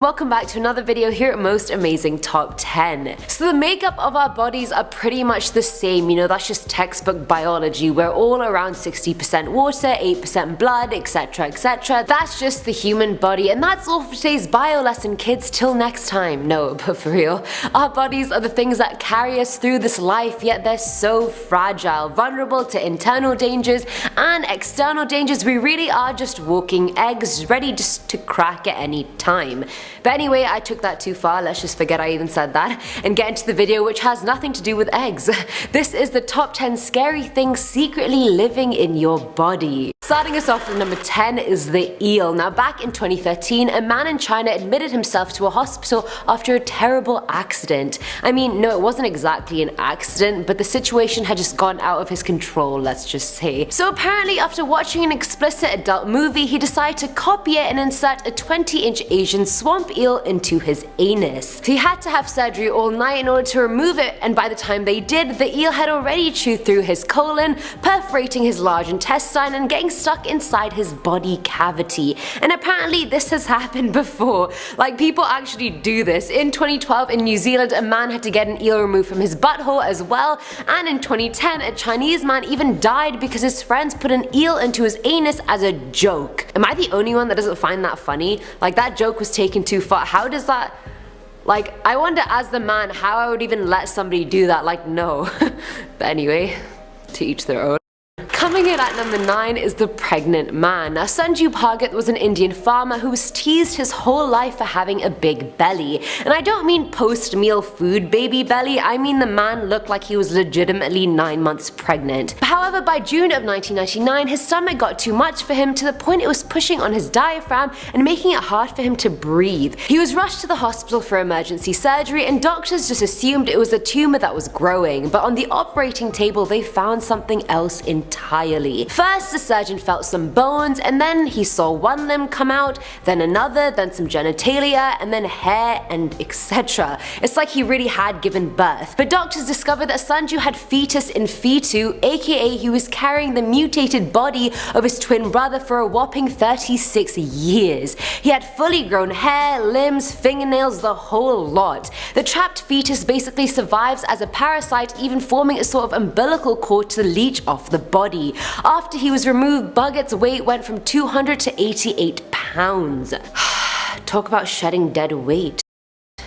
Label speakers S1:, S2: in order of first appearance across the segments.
S1: Welcome back to another video here at Most Amazing Top 10. So the makeup of our bodies are pretty much the same, that's just textbook biology. We're all around 60% water, 8% blood, etc, etc. That's just the human body, and that's all for today's bio lesson, kids. Till next time. No, but for real, our bodies are the things that carry us through this life, yet they're so fragile, vulnerable to internal dangers and external dangers. We really are just walking eggs, ready just to crack at any time. But anyway, I took that too far, let's just forget I even said that, and get into the video, which has nothing to do with eggs. This is the top 10 scary things secretly living in your body. Starting us off with number 10 is the eel. Now back in 2013, a man in China admitted himself to a hospital after a terrible accident. I mean, no, it wasn't exactly an accident, but the situation had just gone out of his control, let's just say. So apparently after watching an explicit adult movie, he decided to copy it and insert a 20-inch Asian swamp eel into his anus. He had to have surgery all night in order to remove it, and by the time they did, the eel had already chewed through his colon, perforating his large intestine and getting stuck inside his body cavity. And apparently this has happened before. Like, people actually do this. In 2012 in New Zealand, a man had to get an eel removed from his butthole as well, and in 2010 a Chinese man even died because his friends put an eel into his anus as a joke. Am I the only one that doesn't find that funny? Like, that joke was taken too far. How does that, like, I wonder as the man how I would even let somebody do that. Like, no. But anyway, to each their own. Coming in at number 9 is the pregnant man. Now, Sanju Bhagat was an Indian farmer who was teased his whole life for having a big belly. And I don't mean post-meal food baby belly, I mean the man looked like he was legitimately 9 months pregnant. However, by June of 1999, his stomach got too much for him to the point it was pushing on his diaphragm and making it hard for him to breathe. He was rushed to the hospital for emergency surgery, and doctors just assumed it was a tumor that was growing, but on the operating table they found something else entirely. First, the surgeon felt some bones, and then he saw one limb come out, then another, then some genitalia, and then hair, and etc. It's like he really had given birth. But doctors discovered that Sanju had fetus in fetu, aka he was carrying the mutated body of his twin brother for a whopping 36 years. He had fully grown hair, limbs, fingernails, the whole lot. The trapped fetus basically survives as a parasite, even forming a sort of umbilical cord to leech off the body. After he was removed, Bhagat's weight went from 200 to 88 pounds. Talk about shedding dead weight.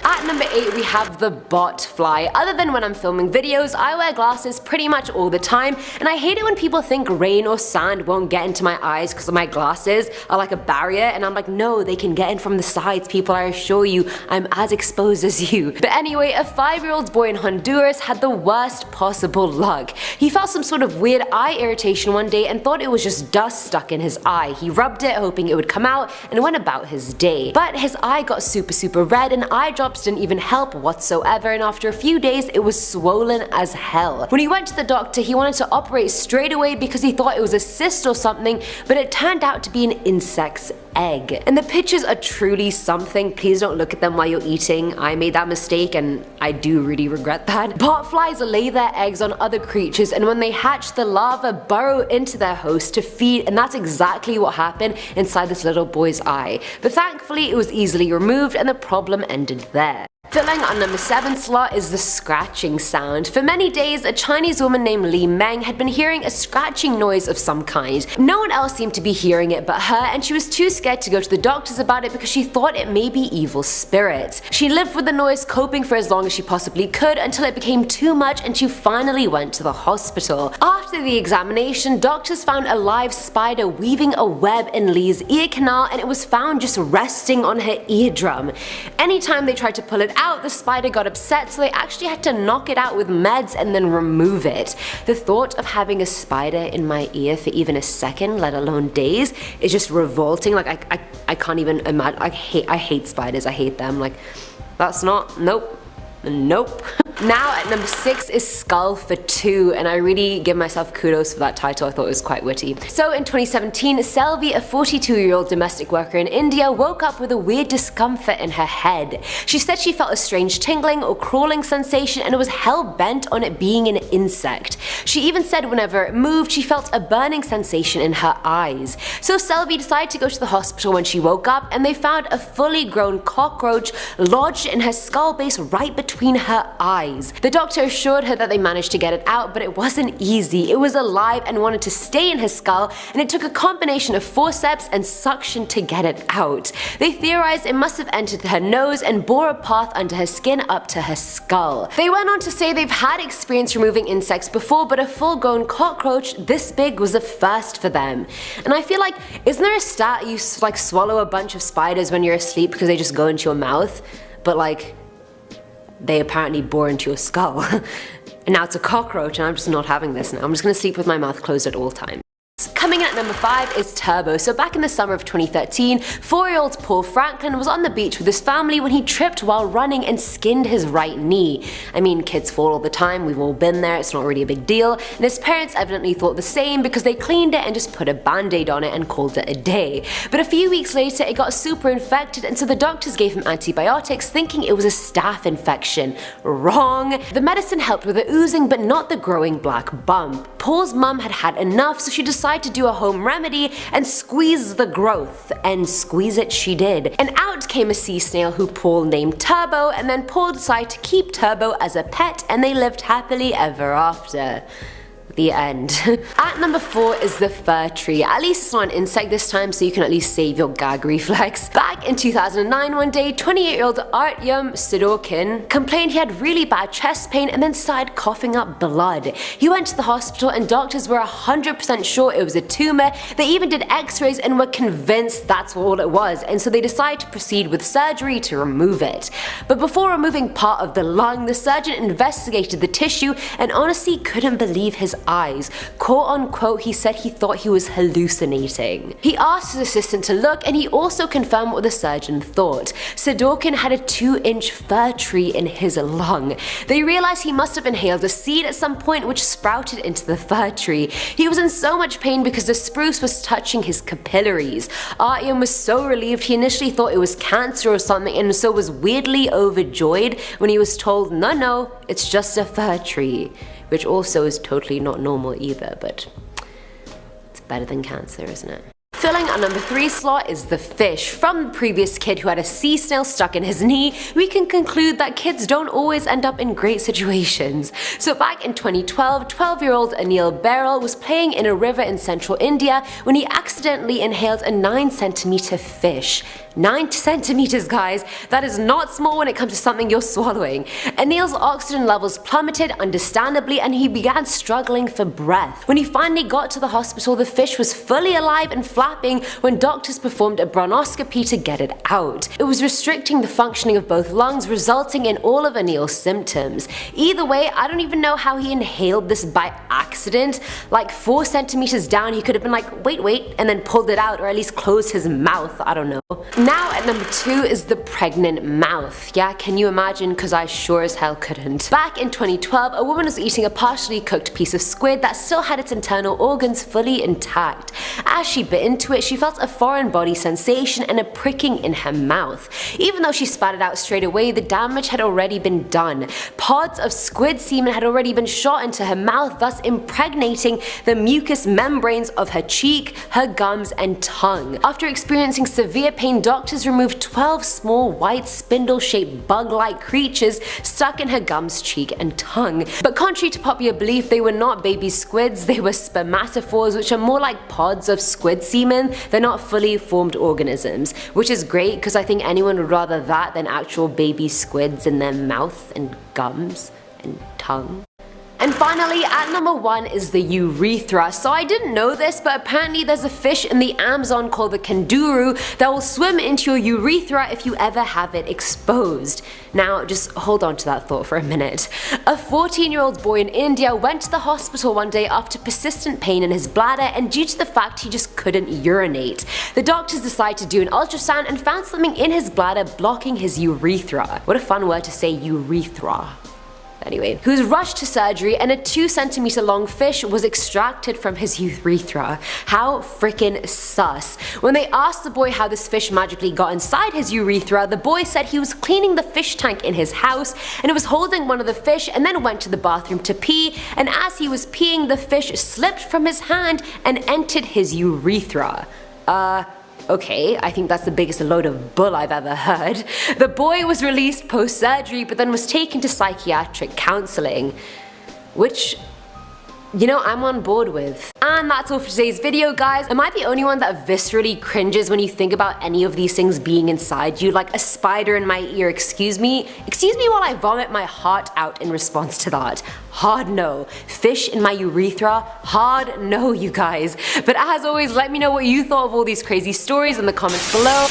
S1: At number 8 we have the bot fly. Other than when I'm filming videos, I wear glasses pretty much all the time, and I hate it when people think rain or sand won't get into my eyes because my glasses are like a barrier, and I'm like, no, they can get in from the sides, people, I assure you, I'm as exposed as you. But anyway, a 5-year-old boy in Honduras had the worst possible luck. He felt some sort of weird eye irritation one day and thought it was just dust stuck in his eye. He rubbed it hoping it would come out and went about his day. But his eye got super red, and eye drops didn't even help whatsoever, and after a few days it was swollen as hell. When he went to the doctor, he wanted to operate straight away because he thought it was a cyst or something, but it turned out to be an insect's egg. And the pictures are truly something. Please don't look at them while you're eating. I made that mistake and I do really regret that. Botflies lay their eggs on other creatures, and when they hatch, the larvae burrow into their host to feed, and that's exactly what happened inside this little boy's eye. But thankfully it was easily removed and the problem ended there. Filling our number 7 slot is the scratching sound. For many days, a Chinese woman named Li Meng had been hearing a scratching noise of some kind. No one else seemed to be hearing it but her, and she was too scared to go to the doctors about it because she thought it may be evil spirits. She lived with the noise, coping for as long as she possibly could, until it became too much and she finally went to the hospital. After the examination, doctors found a live spider weaving a web in Li's ear canal, and it was found just resting on her eardrum. Anytime they tried to pull it out, the spider got upset, so they actually had to knock it out with meds and then remove it. The thought of having a spider in my ear for even a second, let alone days, is just revolting. Like, I can't even imagine. I hate spiders. I hate them. Like, that's not, nope. Now at number 6 is Skull for Two, and I really give myself kudos for that title. I thought it was quite witty. So in 2017, Selvi, a 42-year-old domestic worker in India, woke up with a weird discomfort in her head. She said she felt a strange tingling or crawling sensation and was hell-bent on it being an insect. She even said whenever it moved, she felt a burning sensation in her eyes. So Selvi decided to go to the hospital when she woke up, and they found a fully grown cockroach lodged in her skull base right between her eyes. The doctor assured her that they managed to get it out, but it wasn't easy. It was alive and wanted to stay in his skull, and it took a combination of forceps and suction to get it out. They theorized it must have entered her nose and bore a path under her skin up to her skull. They went on to say they've had experience removing insects before, but a full-grown cockroach this big was a first for them. And I feel like, isn't there a stat you like swallow a bunch of spiders when you're asleep because they just go into your mouth? But like, they apparently bore into your skull. And now it's a cockroach, and I'm just not having this now. I'm just gonna sleep with my mouth closed at all times. Coming in at number 5 is Turbo. So back in the summer of 2013, 4-year-old Paul Franklin was on the beach with his family when he tripped while running and skinned his right knee. I mean, kids fall all the time, we've all been there, it's not really a big deal, and his parents evidently thought the same because they cleaned it and just put a band-aid on it and called it a day. But a few weeks later it got super infected, and so the doctors gave him antibiotics thinking it was a staph infection. Wrong! The medicine helped with the oozing but not the growing black bump. Paul's mum had had enough, so she decided to do a home remedy and squeeze the growth, and squeeze it she did. And out came a sea snail who Paul named Turbo, and then Paul decided to keep Turbo as a pet, and they lived happily ever after. The end. At number 4 is the fir tree. At least it's not an insect this time, so you can at least save your gag reflex. Back in 2009 one day, 28-year-old Artyom Sidorkin complained he had really bad chest pain and then started coughing up blood. He went to the hospital and doctors were 100% sure it was a tumor. They even did x-rays and were convinced that's all it was, and so they decided to proceed with surgery to remove it. But before removing part of the lung, the surgeon investigated the tissue and honestly couldn't believe his eyes. Quote unquote, he said he thought he was hallucinating. He asked his assistant to look, and he also confirmed what the surgeon thought. Sidorkin had a 2-inch fir tree in his lung. They realized he must have inhaled a seed at some point which sprouted into the fir tree. He was in so much pain because the spruce was touching his capillaries. Artyom was so relieved he initially thought it was cancer or something, and so was weirdly overjoyed when he was told no, it's just a fir tree. Which also is totally not normal either, but it's better than cancer, isn't it? Filling our number 3 slot is the fish. From the previous kid who had a sea snail stuck in his knee, we can conclude that kids don't always end up in great situations. So back in 2012, 12-year-old Anil Beryl was playing in a river in central India when he accidentally inhaled a 9-centimeter fish. 9 centimeters, guys. That is not small when it comes to something you're swallowing. Anil's oxygen levels plummeted, understandably, and he began struggling for breath. When he finally got to the hospital, the fish was fully alive and flapping when doctors performed a bronchoscopy to get it out. It was restricting the functioning of both lungs, resulting in all of Anil's symptoms. Either way, I don't even know how he inhaled this by accident. Like 4 centimeters down, he could have been like, wait, and then pulled it out, or at least closed his mouth, I don't know. Now at number 2 is the pregnant mouth. Yeah, can you imagine? Because I sure as hell couldn't. Back in 2012, a woman was eating a partially cooked piece of squid that still had its internal organs fully intact. As she bit into it, she felt a foreign body sensation and a pricking in her mouth. Even though she spat it out straight away, the damage had already been done. Pods of squid semen had already been shot into her mouth, thus impregnating the mucous membranes of her cheek, her gums, and tongue. After experiencing severe pain, doctors removed 12 small white spindle-shaped bug-like creatures stuck in her gums, cheek, and tongue. But contrary to popular belief, they were not baby squids, they were spermatophores, which are more like pods of squid semen. They're not fully formed organisms, which is great because I think anyone would rather that than actual baby squids in their mouth and gums and tongue. And finally, at number 1 is the urethra. So I didn't know this, but apparently there's a fish in the Amazon called the kanguru that will swim into your urethra if you ever have it exposed. Now, just hold on to that thought for a minute. A 14-year-old boy in India went to the hospital one day after persistent pain in his bladder and due to the fact he just couldn't urinate. The doctors decided to do an ultrasound and found something in his bladder blocking his urethra. What a fun word to say, urethra. Anyway, he was rushed to surgery and a 2-centimeter long fish was extracted from his urethra. How freaking sus. When they asked the boy how this fish magically got inside his urethra, the boy said he was cleaning the fish tank in his house and it was holding one of the fish and then went to the bathroom to pee, and as he was peeing, the fish slipped from his hand and entered his urethra. Okay, I think that's the biggest load of bull I've ever heard. The boy was released post-surgery but then was taken to psychiatric counseling, which, you know, I'm on board with. And that's all for today's video, guys. Am I the only one that viscerally cringes when you think about any of these things being inside you? Like a spider in my ear, excuse me? Excuse me while I vomit my heart out in response to that. Hard no. Fish in my urethra? Hard no, you guys. But as always, let me know what you thought of all these crazy stories in the comments below.